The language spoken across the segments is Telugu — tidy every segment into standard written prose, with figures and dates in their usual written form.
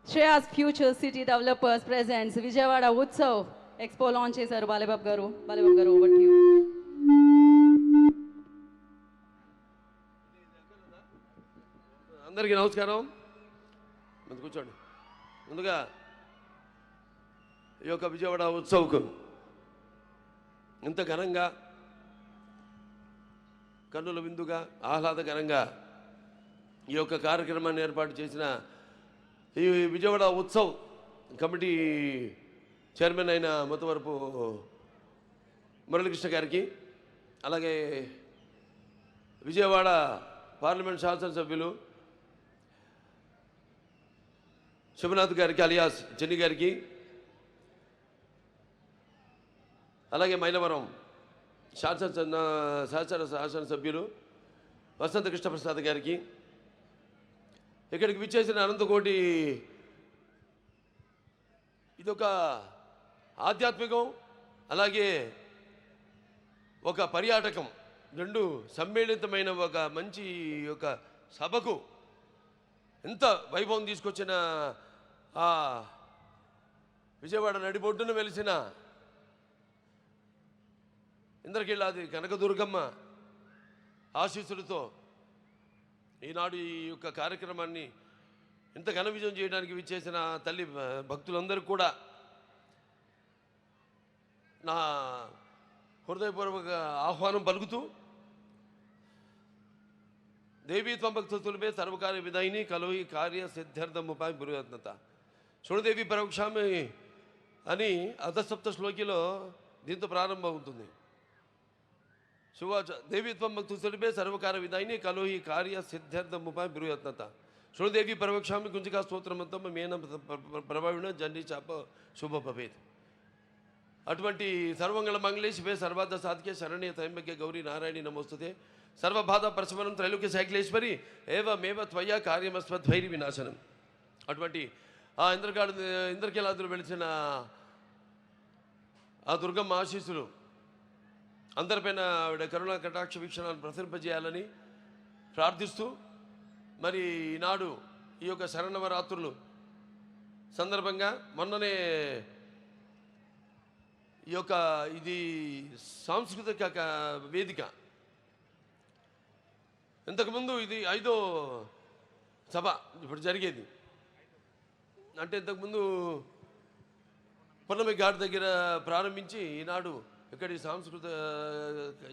Shreya's Future City Developers presents Vijayawada Utsav Expo launch చేశారు బాలబాబు గారు. over to you. అందరికీ నమస్కారం. ముందు కూర్చోండి. ముందుగా ఈ యొక్క విజయవాడ ఉత్సవ్కు ఇంత ఘనంగా కన్నుల విందుగా ఆహ్లాదకరంగా ఈ యొక్క కార్యక్రమాన్ని ఏర్పాటు చేసిన ఈ విజయవాడ ఉత్సవ్ కమిటీ చైర్మన్ అయిన మొత్తవరపు మురళీకృష్ణ గారికి, అలాగే విజయవాడ పార్లమెంట్ శాసనసభ్యులు శివనాథ్ గారికి అలియాస్ చెన్ని గారికి, అలాగే మైలవరం శాసనసభ్యులు వసంత కృష్ణప్రసాద్ గారికి, ఇక్కడికి విచ్చేసిన అనంతకోటి, ఇదొక ఆధ్యాత్మికం అలాగే ఒక పర్యాటకం రెండు సమ్మేళితమైన ఒక మంచి ఒక సభకు ఎంత వైభవం తీసుకొచ్చిన ఆ విజయవాడ నడిబొడ్డున వెలిసిన ఇంద్రకీలాది కనకదుర్గమ్మ ఆశీస్సులతో ఈనాడు ఈ యొక్క కార్యక్రమాన్ని ఇంత ఘన విజయం చేయడానికి విచ్చేసిన తల్లి భక్తులందరూ కూడా నా హృదయపూర్వక ఆహ్వానం పలుకుతూ, దేవీత్వం భక్తులపై సర్వకార్య విధాయిని కలోయి కార్య సిద్ధార్థముపై గురురత్నత శృణుదేవి పరోక్షామి అని అధసప్త శ్లోకిలో దీంతో ప్రారంభం అవుతుంది. శుభాచ దేవీత్వం భక్తులపై సర్వకార్య విధాయిని కలోయి కార్య సిద్ధార్థముపై గురురత్నత శృణుదేవి పరోక్షామి కుంజికా స్తోత్రమంతో మేన ప్రభావిణ జండి చాప శుభ భవేత్. అటువంటి సర్వంగళ మంగళేశివే సర్వార్థ సాధికే శరణ్య త్రయంబకే గౌరీ నారాయణి నమోస్తుతే సర్వబాధ ప్రశమనం త్రైలోక్య సైక్లేశ్వరి ఏవమేవ త్వయా కార్యమస్వద్వైరి వినాశనం. అటువంటి ఆ ఇంద్రకీలాదులు వెలిసిన ఆ దుర్గమ్మ ఆశీస్సులు అందరిపైన ఆవిడ కరుణా కటాక్ష వీక్షణాలను ప్రసరింపజేయాలని ప్రార్థిస్తూ, మరి ఈనాడు ఈ యొక్క శరన్నవరాత్రులు సందర్భంగా మొన్ననే ఈ యొక్క ఇది సాంస్కృతిక వేదిక, ఇంతకుముందు ఇది 5వ సభ ఇప్పుడు జరిగేది. అంటే ఇంతకుముందు పున్నమి ఘాట్ దగ్గర ప్రారంభించి ఈనాడు ఇక్కడ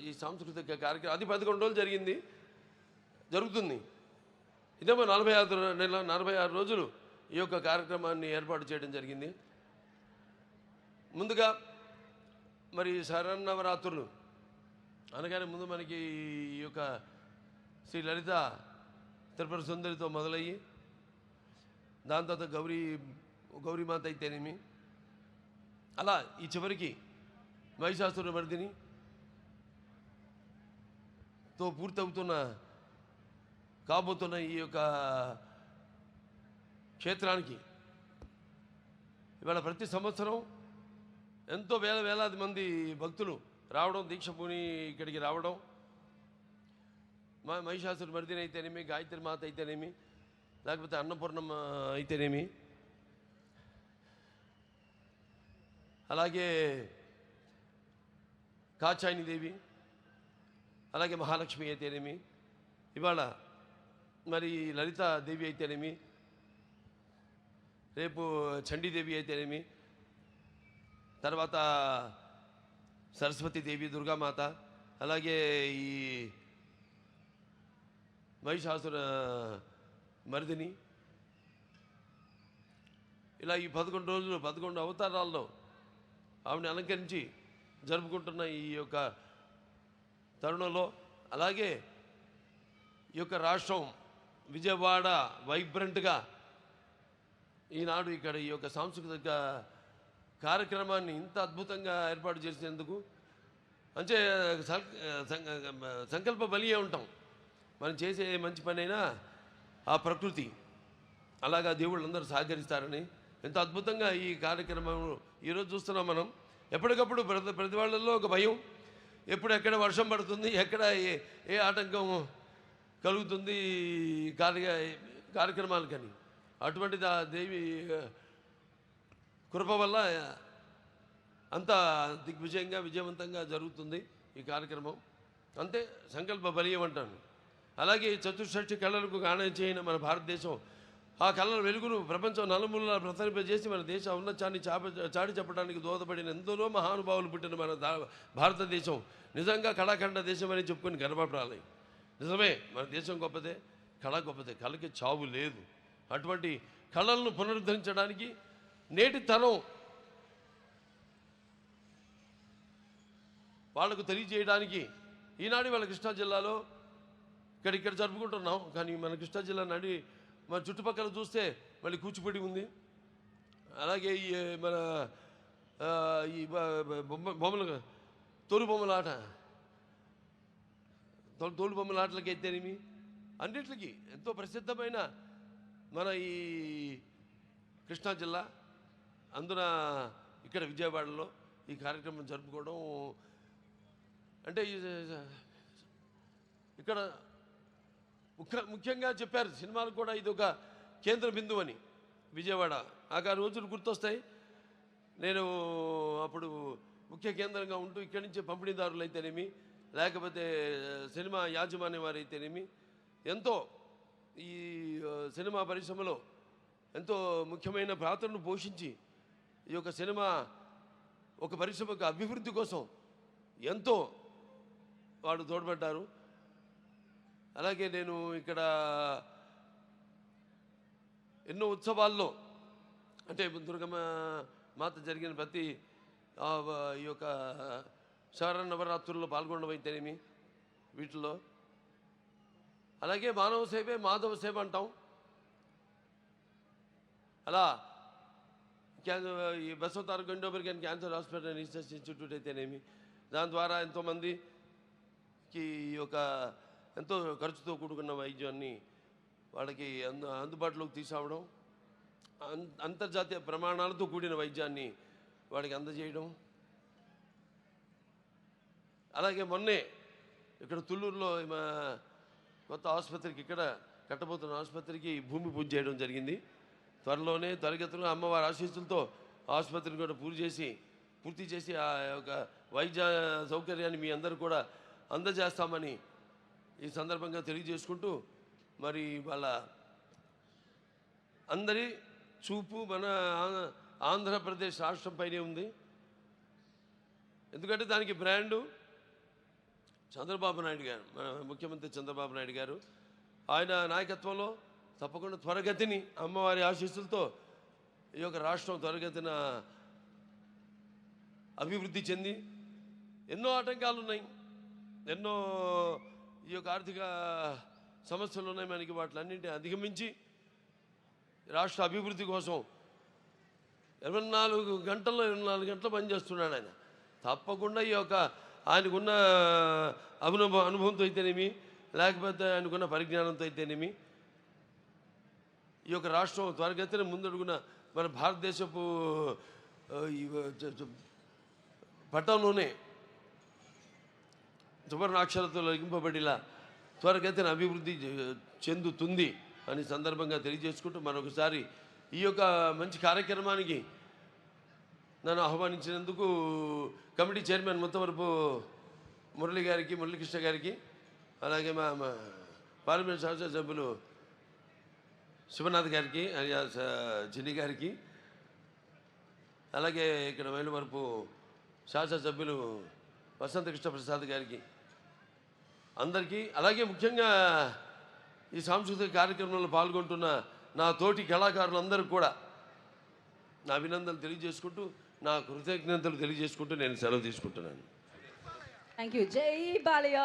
ఈ సాంస్కృతిక కార్యక్రమం అది 11 రోజులు జరుగుతుంది. ఇదేమో 46 రోజులు ఈ యొక్క కార్యక్రమాన్ని ఏర్పాటు చేయడం జరిగింది. ముందుగా మరి శరన్నవరాత్రులు అనగానే ముందు మనకి ఈ యొక్క శ్రీ లలిత త్రిపుర సుందరితో మొదలయ్యి దాని తర్వాత గౌరీమాత అయితేనేమి, అలా ఈ చివరికి మహిషాసుర మర్దినితో పూర్తవుతున్న కాబోతున్న ఈ యొక్క క్షేత్రానికి ఇవాళ ప్రతి సంవత్సరం ఎంతో వేలాది మంది భక్తులు రావడం, దీక్ష పూని ఇక్కడికి రావడం, మహిషాసుర మర్దిని అయితేనేమి, గాయత్రి మాత అయితేనేమి, లేకపోతే అన్నపూర్ణమ్మ అయితేనేమి, అలాగే కాచాయిని దేవి, అలాగే మహాలక్ష్మి అయితేనేమి, ఇవాళ మరి లలిత దేవి అయితేనేమి, రేపు చండీదేవి అయితేనేమి, తర్వాత సరస్వతీదేవి, దుర్గామాత, అలాగే ఈ మహిషాసుర మర్దిని, ఇలా ఈ 11 రోజులు 11 అవతారాల్లో ఆవిడని అలంకరించి జరుపుకుంటున్న ఈ యొక్క తరుణంలో, అలాగే ఈ యొక్క రాష్ట్రం విజయవాడ వైబ్రెంట్గా ఈనాడు ఇక్కడ ఈ యొక్క సాంస్కృతిక కార్యక్రమాన్ని ఇంత అద్భుతంగా ఏర్పాటు చేసినందుకు అంటే సంకల్ప బలియే ఉంటాం. మనం చేసే మంచి పని అయినా ఆ ప్రకృతి అలాగా దేవుళ్ళందరూ సహకరిస్తారని ఎంత అద్భుతంగా ఈ కార్యక్రమం ఈరోజు చూస్తున్నాం మనం. ఎప్పటికప్పుడు ప్రతి వాళ్ళల్లో ఒక భయం, ఎప్పుడు ఎక్కడ వర్షం పడుతుంది, ఎక్కడ ఏ ఆటంకం కలుగుతుంది కార్యక్రమాలకని. అటువంటి దేవి కృప వల్ల అంత దిగ్విజయంగా విజయవంతంగా జరుగుతుంది ఈ కార్యక్రమం. అంతే సంకల్ప బలీయం అంటాను. అలాగే చతుషష్ఠి కళలకు గానం చేయని మన భారతదేశం ఆ కళల వెలుగును ప్రపంచం నలుమూలలా ప్రసరింపజేసి మన దేశ ఔన్నత్యాన్ని చాటి చెప్పడానికి దోహదపడిన ఎందరో మహానుభావులు పుట్టిన మన భారతదేశం నిజంగా కళాఖండ దేశం అని చెప్పుకొని గర్వపడాలి. నిజమే, మన దేశం గొప్పదే, కళ గొప్పదే, కళకి చావు లేదు. అటువంటి కళలను పునరుద్ధరించడానికి నేటి తరం వాళ్లకు తెలియజేయడానికి ఈనాడు వాళ్ళ కృష్ణా జిల్లాలో ఇక్కడ జరుపుకుంటున్నాం. కానీ మన కృష్ణా జిల్లా మన చుట్టుపక్కల చూస్తే మళ్ళీ కూచిపూడి ఉంది. అలాగే ఈ మన ఈ బొమ్మలు తోలు బొమ్మల ఆటలకి అయితేనేమి అన్నిటికీ ఎంతో ప్రసిద్ధమైన మన ఈ కృష్ణా జిల్లా. అందున ఇక్కడ విజయవాడలో ఈ కార్యక్రమం జరుపుకోవడం అంటే ఇక్కడ ముఖ్యంగా చెప్పారు సినిమాలు కూడా ఇది ఒక కేంద్ర బిందువు అని. విజయవాడ ఆ రోజులు గుర్తొస్తాయి. నేను అప్పుడు ముఖ్య కేంద్రంగా ఉంటూ ఇక్కడి నుంచి పంపిణీదారులు అయితేనేమి లేకపోతే సినిమా యాజమాన్యం వారు అయితేనేమి ఎంతో ఈ సినిమా పరిశ్రమలో ఎంతో ముఖ్యమైన పాత్రను పోషించి ఈ యొక్క సినిమా ఒక పరిశ్రమకు అభివృద్ధి కోసం ఎంతో వాడు తోడ్పడ్డారు. అలాగే నేను ఇక్కడ ఎన్నో ఉత్సవాల్లో అంటే దుర్గమ్మ మాత జరిగిన ప్రతి ఈ యొక్క శరన్నవరాత్రుల్లో పాల్గొనడం అయితేనేమి వీటిల్లో. అలాగే మానవ సేవే మాధవ సేవ అంటాం. అలా ఈ బసవతారక గండోబర్గన్ cancer hospital and research institute అయితేనేమి దాని ద్వారా ఎంతోమందికి ఒక ఎంతో ఖర్చుతో కూడుకున్న వైద్యాన్ని వాళ్ళకి అందుబాటులోకి తీసుకురావడం, అంతర్జాతీయ ప్రమాణాలతో కూడిన వైద్యాన్ని వాడికి అందజేయడం. అలాగే మొన్నే ఇక్కడ తుళ్ళూరులో కొత్త ఆసుపత్రికి ఇక్కడ కట్టబోతున్న ఆసుపత్రికి భూమి పూజ చేయడం జరిగింది. త్వరలోనే త్వరగతిలో అమ్మవారి ఆశీస్సులతో ఆసుపత్రిని కూడా పూర్తి చేసి ఆ యొక్క వైద్య సౌకర్యాన్ని మీ అందరూ కూడా అందజేస్తామని ఈ సందర్భంగా తెలియజేసుకుంటూ మరి వాళ్ళ అందరి చూపు మన ఆంధ్రప్రదేశ్ రాష్ట్రంపైనే ఉంది. ఎందుకంటే దానికి బ్రాండు చంద్రబాబు నాయుడు గారు, మన ముఖ్యమంత్రి చంద్రబాబు నాయుడు గారు. ఆయన నాయకత్వంలో తప్పకుండా త్వరగతిని అమ్మవారి ఆశీస్సులతో ఈ యొక్క రాష్ట్రం త్వరగతిన అభివృద్ధి చెంది ఎన్నో ఆటంకాలు ఉన్నాయి, ఎన్నో ఈ యొక్క ఆర్థిక సమస్యలు ఉన్నాయి మనకి. వాటిలన్నింటినీ అధిగమించి రాష్ట్ర అభివృద్ధి కోసం 24 గంటలు పనిచేస్తున్నాడు ఆయన. తప్పకుండా ఈ యొక్క ఆయనకున్న అనుభవంతో అయితేనేమి లేకపోతే ఆయనకున్న పరిజ్ఞానంతో అయితేనేమి ఈ యొక్క రాష్ట్రం త్వరగతిన ముందడుగున మన భారతదేశపు పట్టంలోనే సువర్ణాక్షరాలతో లిఖింపబడిలా త్వరగతిన అభివృద్ధి చెందుతుంది అని సందర్భంగా తెలియజేసుకుంటూ మరొకసారి ఈ యొక్క మంచి కార్యక్రమానికి నన్ను ఆహ్వానించినందుకు కమిటీ చైర్మన్ ముత్తవరపు మురళీకృష్ణ గారికి, అలాగే మా పార్లమెంట్ శాసనసభ్యులు శివనాథ్ గారికి, జిని గారికి, అలాగే ఇక్కడ మైలవరపు శాసనసభ్యులు వసంతకృష్ణ ప్రసాద్ గారికి అందరికీ, అలాగే ముఖ్యంగా ఈ సాంస్కృతిక కార్యక్రమంలో పాల్గొంటున్న నా తోటి కళాకారులందరికీ కూడా నా అభినందనలు తెలియజేసుకుంటూ నా కృతజ్ఞతలు తెలియజేసుకుంటూ నేను సెలవు తీసుకుంటున్నాను. Thank you. జై బాలయ్య.